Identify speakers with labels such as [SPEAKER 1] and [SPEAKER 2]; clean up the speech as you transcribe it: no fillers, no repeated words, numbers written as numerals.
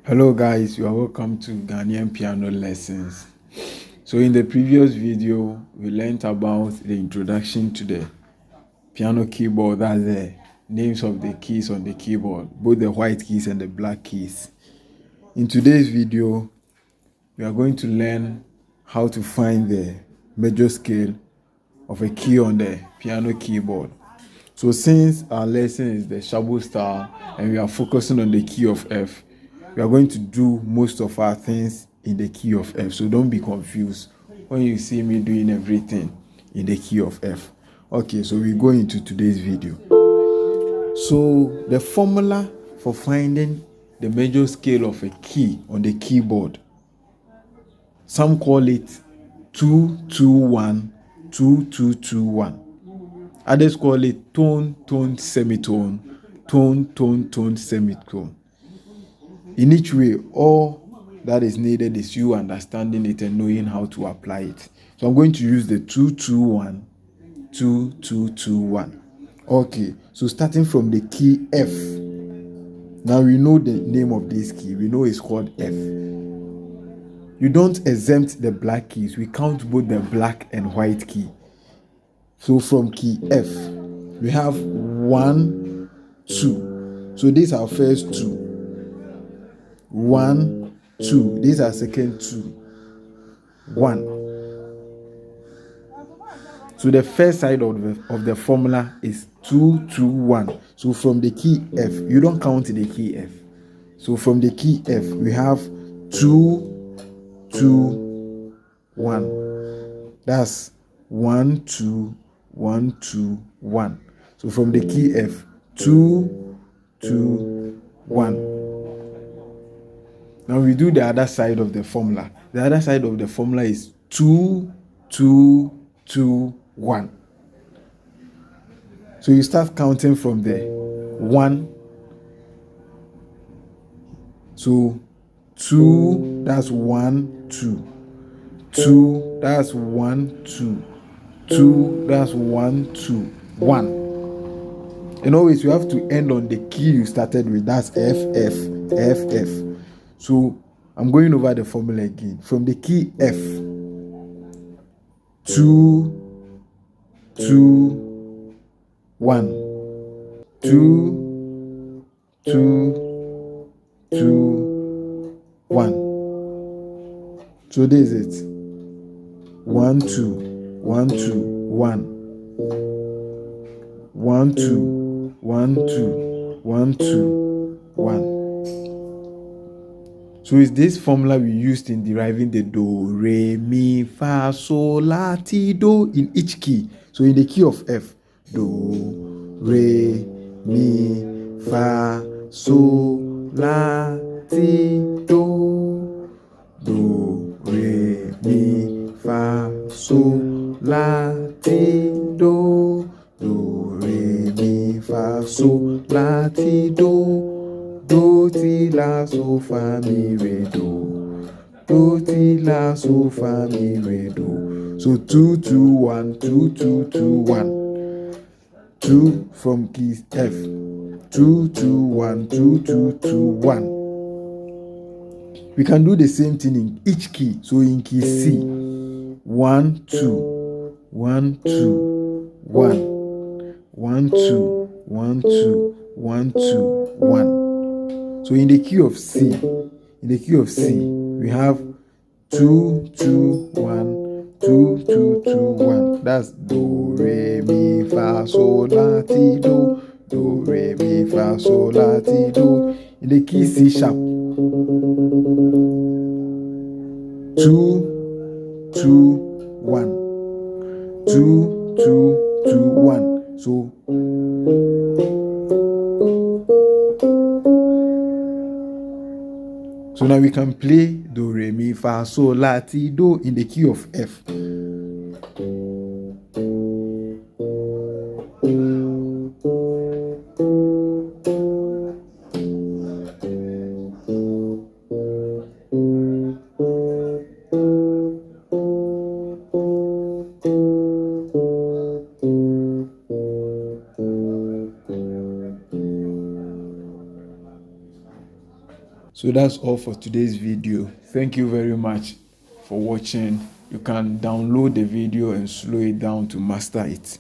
[SPEAKER 1] Hello guys, you are welcome to Ghanaian Piano Lessons. So in the previous video, we learned about the introduction to the piano keyboard. That's the names of the keys on the keyboard, both the white keys and the black keys. In today's video, we are going to learn how to find the major scale of a key on the piano keyboard. So since our lesson is the shuffle style and we are focusing on the key of F, we are going to do most of our things in the key of F. So don't be confused when you see me doing everything in the key of F. Okay, so we go into today's video. So the formula for finding the major scale of a key on the keyboard, some call it 2-2-1, 2-2-2-1. Others call it tone, tone, semitone, tone, tone, tone, semitone. In each way, all that is needed is you understanding it and knowing how to apply it. So I'm going to use the 2-2-1, 2-2-2-1. Okay, so starting from the key F. Now we know the name of this key. We know it's called F. You don't exempt the black keys. We count both the black and white key. So from key F, we have 1, 2. So these are first 2. 1, 2. These are second 2. 1. So the first side of the formula is 2-2-1. So from the key F, you don't count the key F. So from the key F, we have 2-2-1. That's 1, 2, 1, 2, 1. So from the key F, 2, 2, 1. Now we do the other side of the formula. The other side of the formula is 2, 2, 2, 1. So you start counting from the 1. So 2, that's 1, 2. 2, that's 1, 2. 2, that's 1, 2, 1. And always you have to end on the key you started with. That's F, F, F, F. So I'm going over the formula again. From the key F, 2, 2, 1. 2, 2, 2, 1. So this is it. 1, 2, 1, 2, 1. 1, 2, 1, 2, 1, 2, 1. So it's this formula we used in deriving the do, re, mi, fa, sol, la, ti, do in each key. So in the key of F, do, re, mi, fa, sol, la, ti, do. Do, re, mi, fa, sol, la, ti, do. Do, re, mi, fa, sol, la, ti, do. Do, ti, la, so, fa, mi, re, do. Do, ti, la, so, fa, mi, re, do. So 2, 2, 1, 2, 2, 2, 1. 2 from key F. 2, 2, 1, 2, 2, 2, 1. We can do the same thing in each key. So in key C, 1, 2, 1, 2, 1. 1, 2, 1, 2, 1, 2, 1. So in the key of C, we have 2, 2, 1, 2, 2, 2, 1. That's do, re, mi, fa, sol, la, ti, do. Do, re, mi, fa, sol, la, ti, do. In the key C sharp, 2, 2, 1. 2, 2, 2, 1. So now we can play do, re, mi, fa, sol, la, ti, do in the key of F. So that's all for today's video. Thank you very much for watching. You can download the video and slow it down to master it.